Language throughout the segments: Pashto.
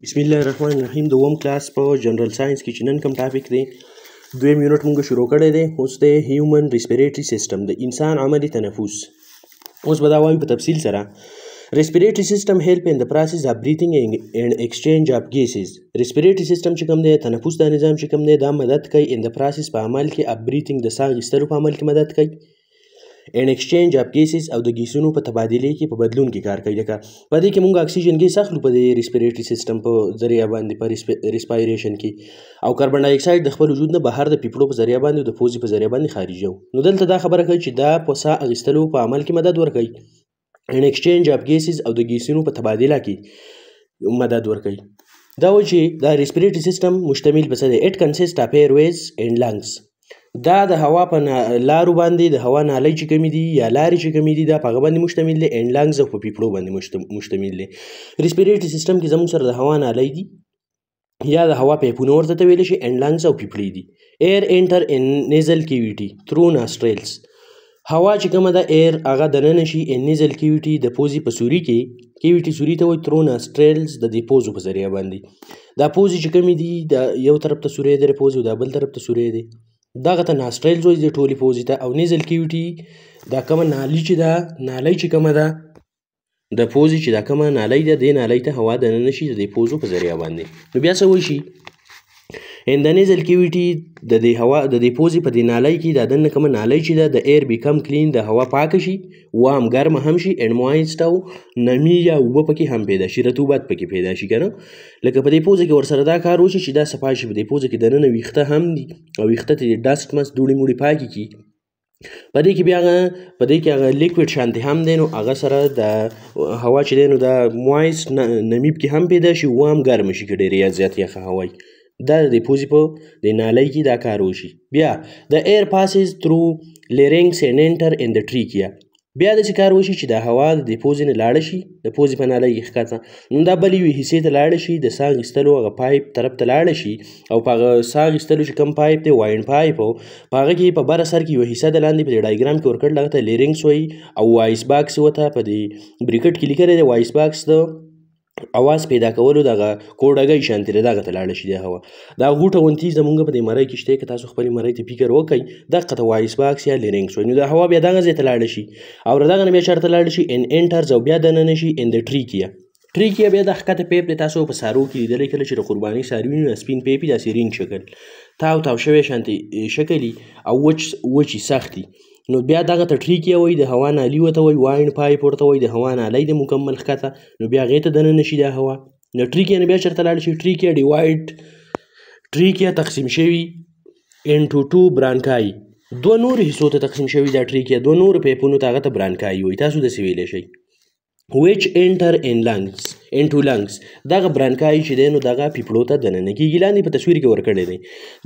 بسم الله الرحمن الرحیم دوم کلاس په جنرال ساينس کې چې نن کوم ټاپک دی دویم یونټ مونږ شروع کړی دی اوس د هیومن ریسپیریټري سیستم د انسان عملي تنفس اوس به دا وایو په تفصیل سره respiratory system help in the process of breathing and exchange of gases respiratory system چې کوم دی تنفس د نظام چې کوم دی دا مدد کوي in the process په عمل کې of breathing د ساه اخیستلو په عمل کې مدد کوي and exchange of gases او د ګیسونو په تبادله کې په بدلون کې کار کوي لکه په دې کې موږ اکسیجن ګیس اخلو په دې ریسپیریټري سیستم په ذریعہ باندې په ریسپایریشن کې او کاربن ډای اکساید د خپل وجود نه بهر د پیپړو په ذریعہ باندې او د پوزې په ذریعہ باندې خارجوي نو دلته دا خبره کوي چې دا په ساه اخیستلو په عمل کې مدد ورکوي and exchange of gases او د ګیسونو په تبادله کې مدد ورکوي دا و چې دا ریسپیریټري سیستم مشتمل په څه دی it consists of airways and lungs دا د هوا په لارو باندې د هوا نالۍ چې کومې دي یا لارې چې کومې دي دا په هغه باندې مشتمل دي and lungs او په پیپړو باندې مشتمل دي ریسپیریټري سیستم کې زموږ سره د هوا نالۍ دي یا د هوا پیپونه ورته ته ویلی شي and lungs او پیپړې دي air enter in nasal cavity through nostrils هوا چې کومه ده ایر هغه دننه شي ان نیزل کیویټي د پوزې په سوري کې کیویټي سوري ته وایي ترو ناسټریلز د دې پوزو په ذریعه باندې دا پوزې چې کومې دي د یو طرف ته سوری دی پوزې او دا بل طرف ته سوری دی دغه ته ناسټریلز وایي د ټولې پوزې ته او نیزل کیویټي دا کومه نالۍ چې ده نالۍ چې کومه ده د پوزې چې دا کومه نالۍ ده دې نالۍ ته هوا دننه شي د دې پوزو په ذریعه باندې نو بیا څه وشي ان د نیزل کیویټي د دې هوا د دې پوزې په دې نالۍ کې دا دننه کومه نالۍ چې ده د ایر بیکم کلین د هوا پاکه شي وام ګرمه هم شي اینډ موایسټ او نمی یا اوبه پکې هم پیدا شي رطوبت پکې پیدا شي که نه لکه په دې پوزه کې ورسره دا کار وشي چې دا صفا شي په دې پوزه کې دننه ویښته هم دي او ویښته ته ډسټ مس دوړې موړې پاکې کړي په دې کې بیا په دې کې هغه لیکویډ شانتې هم دی نو هغه سره د هوا چې دی نو دا موایسټ نمی پکې هم پیدا شي وام ګرمه شي که ډېرې یا زیات یخه هوا وي دا د پوزې په د نالۍ کې دا کار وشي بیا د ایر پاسز ترو لیرنګس اینډ انټر ان د ټریکیا بیا داسې کار وشي چې د هوا د پوزې نه لاړه شي د پوزې په نالۍ کې ښکته نو دا بلې یوې حصې ته لاړه شي د ساه اخیستلو هغه پایپ طرف ته لاړه شي او په هغه ساه اخیستلو چې کوم پایپ دی واین پایپ و په هغه کې په بره سر کې یوه حصه د لاندې په دې ډایګرام کې ورکړل هغه ته لیرنګس وایي او وایس باکس ورته په دې بریکټ کې لیکلی دی وایس باکس د اواز پیدا کولو دغه کوډګۍ شانتې دی دغه ته لاړه شي د هوا دا غوټه غونتي زمونږ په دې مرۍ کې شته که تاسو خپلې مرۍ ته فکر وکئ دغه ته وایس باکس یا لیرنګس وایي نو د هوا بیا دغه ځای ته لاړه شي او دغه نه بیا چېرته لاړه شي ان انټرز او بیا دننه شي ان د ټریکیا ټریکیا بیا د ښکته پیپ دی تاسو په سارو کې لیدلی کله چې د قربانۍ څاروي وي سپین پیپ وي داسې رینګ شکل تاو شوی شانتې شکل او وچې سختي نو بیا دغه ته ټریکیا وایي د هوا نالي ورته وایي واین پایپ ورته وایي د هوا نالۍ د مکمل ښکته نو بیا هغې ته دننه شي دا هوا نو ټریکیا نه بیا چېرته لاړه شي ټریکیا ډیوایډ ټریکیا تقسیم شوي انټو ټو برانکای دوه نورو حصو ته تقسیم شوي دا ټریکیا دوه نورو پیپونو ته هغه ته برانکای وایي تاسو داسې ویلی شئ which enter into lungs دغه برانکای چې دی نو دغه پیپړو ته دننه کېږي لاندې په تصویر کې ورکړی دی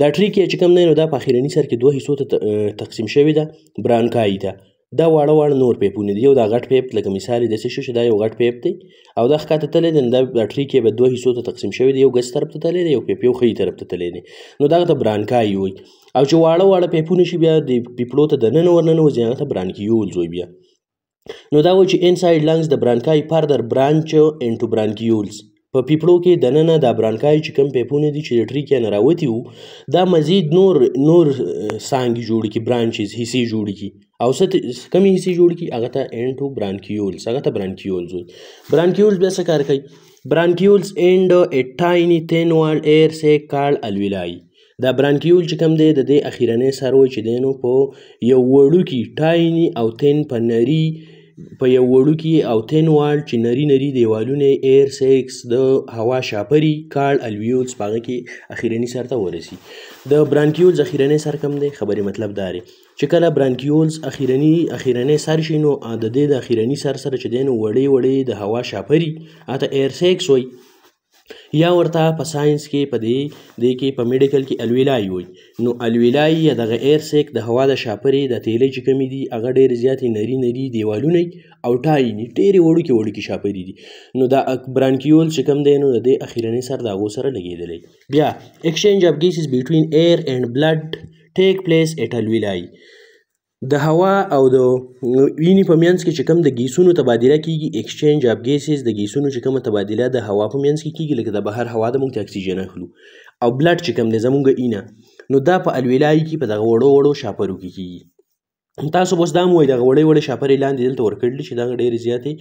دا ټریکیا چې کوم دی نو دا په اخرني سر کې دوه حصو ته تقسیم شوې ده برانکای ته دا واړه نور پیپونه دي یو دا غټ پیپ لکه مثال یې داسې شو چې دا یو غټ پیپ دی او دا ښکته تللی دی نو دا ټریکیا به دوه حصو ته تقسیم شوی دی یو ګس طرف ته تللی دی یو پیپ یو ښي طرف ته تللی دی نو دغه ته برانکای وایي او چې واړه پیپونه شي بیا د پیپړو ته دننه ورننوځي هغه ته برانکیولز وایي بیا نو دا و چې انساید لنګز د برانکای فردر برانچ انټو برانکیولز په پیپړو کې دننه دا برانکای چې کوم پیپونه دي چې د ټریکیا نه راوتي وو دا مزید نور څانګې جوړې کړي برانچز حصې جوړې کړي او کمې حصې جوړې کړي هغه ته انټو برانکیولز هغه ته برانکیولز وایي برانکیولز بیا څه کار کوي برانکیولز اینډ ا ټایني تhin walled air sac called alveoli دا برانکیول چې کوم دی د دې اخیرنی سر وایي چې دی نو په یو وړوکي ټایني او تhin په نري په یو وړوکي او تhin walled چې نري دیوالونه ایر سیکس د هوا شاپري کارډ الویولز په هغه کې اخیرني سر ته ورسي د برانکیولز اخیرنی سر کوم دی خبرې مطلب دا دی چې کله برانکیولز اخیرنی سر شي نو د دې د اخیرني سر سره چې دی نو وړې د هوا شاپري هغه ته ایر سیکس وایي یا ورته په ساینس کې په دې کې په میډیکل کې الویلای وایي نو الویلای یا دغه ایر سیک د هوا د شاپرې د تیلې چې کومې دي هغه ډېرې زیاتې نري دیوالونه او ټایني ډېرې وړوکې شاپرې دي نو دا برانکیول چې کوم دی نو د دې اخیرني سر د هغو سره لګېدلی بیا ایکسچینج اف ګیسز بټوین ایر اینډ بلډ ټیک پلیس ایټ الویلای د هوا او د وینې په منځ کې چې کوم د ګیسونو تبادله کیږي اکسچینج اف ګیسز د ګیسونو چې کومه تبادله د هوا په منځ کې کیږي لکه د بهر هوا د موږ اکسیجن اخلو او بلډ چې کوم دی زموږ اینه نو دا په الویلای کې په دغه وړو شاپرو کې کیږي تاسو بس دا مو وایي دغه وړې شاپرې لاندې دلته ورکړلې چې دغه ډېرې زیاتې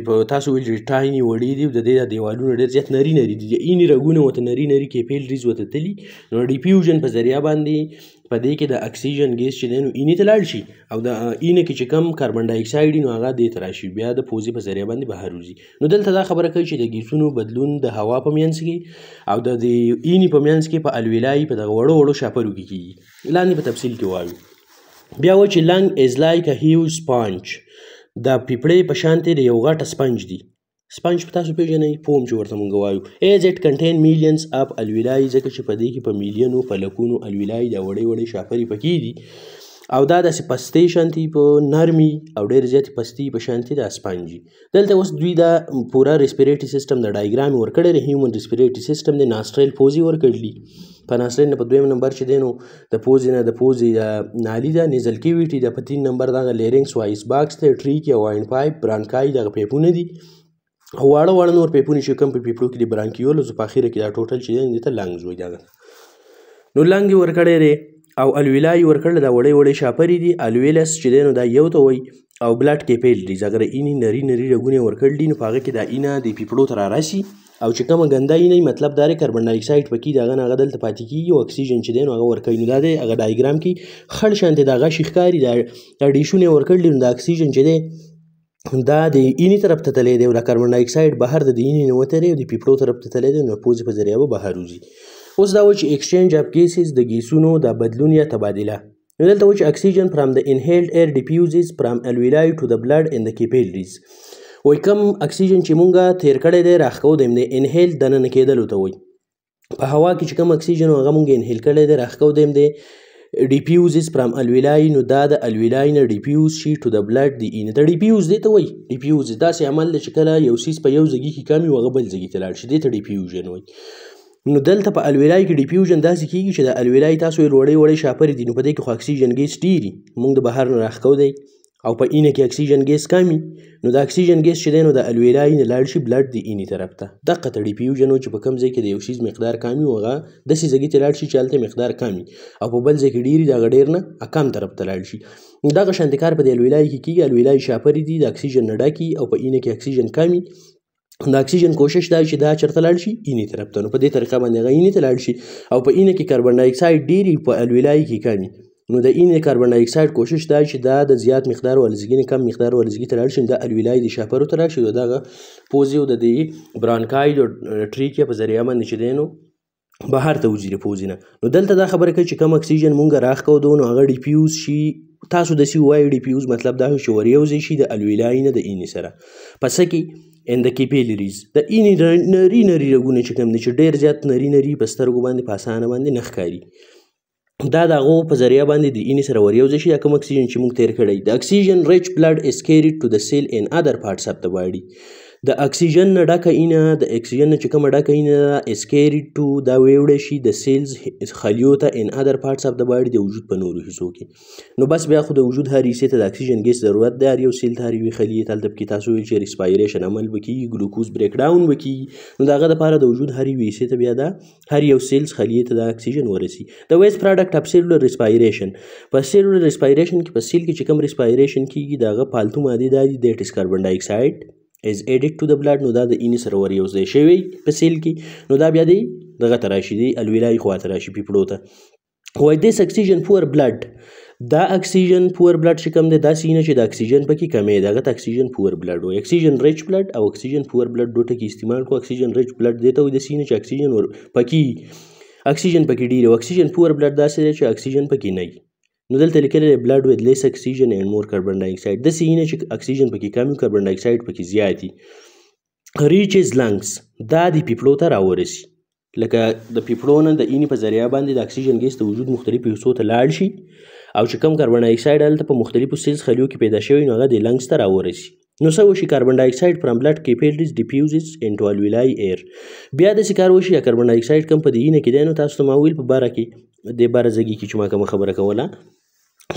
په تاسو ویل چې ټایني وړې دي د دې دیوالونه ډېر زیات نري دي د اینې رګونه ورته نري کیپیلریز ورته تلي نو ډیفیوژن په ذریعه باندې په دې کې د اکسیجن ګیس چې دی نو اینې ته لاړ شي او د اینې کې چې کم کاربن ډای اکساید نو هغه دې ته راشي بیا د پوزې په ذریعه باندې بهر وځي نو دلته دا خبره کوي چې د ګیسونو بدلون د هوا په منځ کې او د اینې په منځ کې په الویلای په دغه وړو شاپرو کې کیږي لاندې په تفصیل کې وایو بیا و چې لنګ از لایک ا هیوج سپانج دا پیپړې په شان د یو غټه سپنج دی سپنج په تاسو پیژنئ فوم چې ورته مونږ وایو ایز اټ کنټین میلیونز اف الویلای ځکه چې په دې کې په میلیونو په لکونو الویلای دا وړې شاپرې پکې دي او دا داسې پستې شانتي په نرمي او ډېرې زیاتې پستې په شانتي د سپنجي دلته اوس دوی دا پوره ریسپیریټري سیسټم د ډایګرام ورکړی دی هیومن ریسپیریټري سیسټم د ناسټریل پوزي ورکړلي په ناسټریل نه په دویم نمبر چې دی نو د پوزې نالي ده نیزل کیویټي ده په 3 نمبر دغه لیرنګس وایس باکس دی ټریک یا واین پایپ برانکای دغه پیپونه دي او واړه نور پیپونه چې کوم په پیپړو کې د برانکیولوز په اخره کې دا ټوټل چې دی ته لنګز وایي دغه نو لنګ یې ورکړی دی او الویلای ورکړل دا وړې شاپرې دي الویلس چې دی نو دا یو ته وایي او بلډ کیپیلریز اگر اینې نري رګونه ورکړل دي نو په هغه کې دا اینه د پیپړو ته راراشي او چې کومه ګنده اینه مطلب دا کاربن ډای اکساید پکې دغه نه هغه دلته پاتې کیږي او اکسیجن چې دی نو هغه ورکوي نو دا دی هغه ډایګرام کې خړ شانتې دغه شي ښکاري دا ډیشونه ورکړل نو د اکسیجن چې دی دا د اینې طرف ته تللی دی او د کاربن ډای اکساید بهر د اینې نه وتی دی او د پیپړو طرف ته تللی دی نو پوزې په ذریعه به بهر وځي اوس دا و چې ایکسچینج اف ګیسز د ګیسونو د بدلون یا تبادله نو دلته و چې اکسیجن فرام د انهیلډ ایر ډیفیوزز فرام الویلای ټو د بلډ ان د کیپیلریز وایي کم اکسیجن چې مونږه تیر کړی دی راښکو دی د انهیل دننه کېدلو ته وایي په هوا کې چې کم اکسیجن هغه مونږ انهیل کړی دی راښکو دی دی ډیفیوزز فرام الویلای نو دا د الویلای نه ډیفیوز شي ټو د بلډ د اینې ته ډیفیوز دی ته وایي ډیفیوز داسې عمل دی چې کله یو څیز په یو ځګي کې کم وي هغه بل ځګي ته لاړ شي دې ته ډیفیوژن وایي نو دلته په الویلای کې ډیفیوژن داسې کیږي چې د الویلای تاسو یې وړې شاپرې دي نو په دې کې خو اکسیجن ګیس ډېري موږ د بهر نه راښکو دی او په اینه کې اکسیجن ګیس کم نو د اکسیجن ګیس چې دی نو د الویلای نه لاړ شي بلډ د اینې طرف ته دقه ته ډیفیوژن و چې په کوم ځای کې د یو څیز مقدار کم وي هغه داسې ځګي ته لاړ شي چې هلته مقدار کم وي او په بل ځای کې ډېر د هغه ډېر نه کم طرف ته لاړ شي دغه شانتې کار په د الویلای کې کیږي الویلای شاپرې دي د اکسیجن نه ډکي او په اینه کې اکسیجن کم وي د اکسیجن کوشش دا چې دا چېرته لاړ شي اینې طرف ته نو په دې طریقه باندې هغه اینې ته لاړ شي او په اینه کې کاربن ډای اکساید ډېرې په الویلای کې کم نو د اینې کاربن ډای اکساید کوشش دا چې دا د زیات مقدار ولزګي نه کم مقدار ولزګي ته لاړ شي د الویلای د شاپرو ته راشي او دغه پوزې او د دې برانکاید او ټریکیا په ذریعه باندې چې دی نو بهر ته وځي د پوزې نه نو دلته دا خبره کوي چې کم اکسیجن مونږ راښکو نو هغه ډیفیوز شي تاسو داسې ووایئ ډیفیوز مطلب دا چې وریوځي شي د الویلای نه د اینې سره په څه کې ان د کیپیلریز د اینې نري رګونه چې کوم دي چې ډېر زیات نري په سترګو باندې په اسانه باندې نه ښکاري دا د هغو په ذریعه باندې د اینې سره وریوځي شي دا کوم اکسیجن چې موږ تیر کړی د اکسیجن ریچ بلډ از کیریډ ټو د سیل ان ادر پارټس اف د باډي د اکسیجن نه ډکه اینه د اکسیجن نه چې کومه ډکه اینه از کیریډ ټو دا ویوړی شي د سیلز خلیو ته ان ادر پارټس اف د باډي د وجود په نورو حصو کې نو بس بیا خو د وجود هر حصې ته د اکسیجن ګیس ضرورت دی هر یو سیل ته هر یوې خلیې ته هلته پکې تاسو ویل چې ریسپایریشن عمل به کېږي ګلوکوز بریک ډاون به کېږي نو د هغه دپاره د وجود هر یوې حصې ته بیا دا هر یو سیلز خلیې ته د اکسیجن ورسي د ویسټ پراډکټ اف سیلولر ریسپایریشن په سیلولر ریسپایریشن کې په سیل کې چې کوم ریسپایریشن کېږي د هغه پالتو مادې دا دي دیټ از کاربن ډای اکساید is added to the blood نو دا د اینې سره وریوځی شوی په سیل کې نو دا بیا دی دغه ته راشي دی الویلای خوا ته راشي پیپړو ته وایي دس اکسیجن پور بلډ دا اکسیجن پور بلډ چې کوم دی داسې اینه چې د اکسیجن پکې کمی دی هغه ته اکسیجن پور بلډ وایي اکسیجن ریچ بلډ او اکسیجن پور بلډ دوه ټکي استعمال کړو اکسیجن ریچ بلډ دی ته وایي داسې اینه چې اکسیجن پکې ډېر او اکسیجن پور بلډ داسې دی چې اکسیجن پکې نه وي نو دلته لیکلی دی بلډ with less oxygen and more carbon dioxide داسې اینه چې اکسیجن پکې کم وي کاربن ډای اکساید پکې زیات وي ریچز لنګس دا د پیپړو ته راورسي لکه د پیپړو نه د اینې په ذریعه باندې د اکسیجن ګیس د وجود مختلفو حصو ته لاړ شي او چې کوم کاربن ډای اکساید هلته په مختلفو سیلز خلیو کې پیدا شوی نو هغه د لنګس ته راورسي نو څه وشي کاربن ډای اکساید فرام بلډ کیپیلریز ډیفیوزز انټو الویلای ایر بیا داسې کار وشي یا کاربن ډای اکساید کم په د اینه کې دی نو تاسو ته ما ویل په باره کې د باره ځګي کې چې ما کومه خبره کوله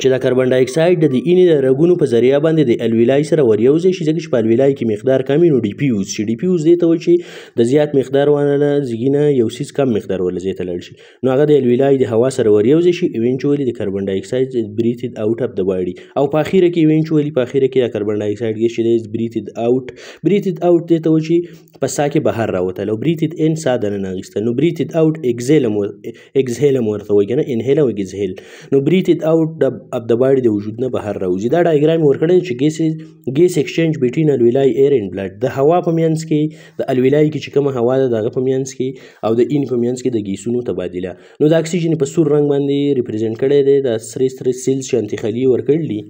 چې دا کاربن ډای اکساید د اینې د رګونو په ذریعه باندې د الویلای سره وریوځي شي، ځکه چې په الویلای کې مقدار کم وي نو ډیفیوز شي. ډیفیوز دې ته وایي چې د زیات مقدار ونه زیږي یو څیز کم مقدار ورله ځای ته لاړ شي، نو هغه د الویلای د هوا سره وریوځي شي، ایونچولی د کاربن ډای اکساید بریتھد آوټ اف د باډي، او په اخیره کې ایونچولی په اخیره کې د کاربن ډای اکساید ګیس چې دی بریتھد آوټ. بریتھد آوټ دې ته وایي چې په ساه کې بهر راوتل، او بریتھد ان ساه دننه اخیستل، نو بریتھد آوټ اکزهیل ورته وایي کنه، انهیل او اکزهیل. نو بریتھد آوټ اف د باډي د وجود نه بهر راوځي. دا ډایګرام ورکړی چې ګیس ایکسچینج بټوین الویلای ایر اینډ بلډ، د هوا په منځ کې د الویلای کې چې کومه هوا ده د هغه په منځ کې او د این په منځ کې د ګیسونو تبادله. نو د اکسیجن په سور رنګ باندې ریپرزینټ کړی دی، د سره سیلز چې انتخالي ورکړل دي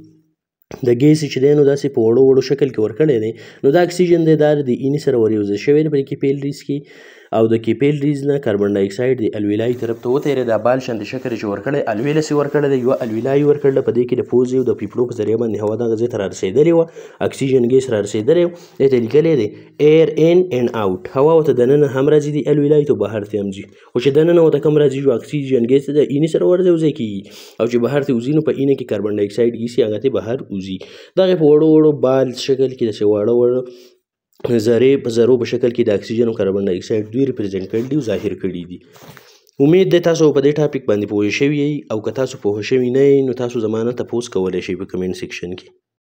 د ګیس چې دی نو داسې په وړو وړو شکل کې ورکړی دی. نو دا اکسیجن دی دا د اینې سره وریوځي شوی دی په کیپیلریز کې، او د کیپیلریز نه کاربن ډای اکساید د الویلای طرف ته وتېرېد. دا بال شانتې شکل چې ورکړی الویلس یې ورکړی دی، یوه الویلای ورکړله، په دې کې د پوزې او د پیپړو په ذریعه باندې هوا دغه ځای ته رارسېدلې وه، اکسیجن ګیس رارسېدلی و، دې ته لیکلی دی ایر ان اینډ آوټ، هوا ورته دننه هم راځي د الویلای ته بهر ته هم ځي، خو چې دننه ورته کم راځي جو اکسیجن ګیس د اینې سره ورځي کېږي، او چې بهر ته وځي نو په اینه کې کاربن ډای اکساید ګیس هغه ته بهر وځي. دغه په وړو وړو بال شکل کې داسې واړه وړه ذرې په ذرو په شکل کې د اکسیجن او کاربن ډای اکساید دوی ریپرزینټ کړي دي او ظاهر کړي دي. امید ده تاسو په دې ټاپک باندې پوه شوي یئ، او که تاسو پوه شوي نه یئ نو تاسو زما نه تپوس کولی شئ په کمنټ سیکشن کې.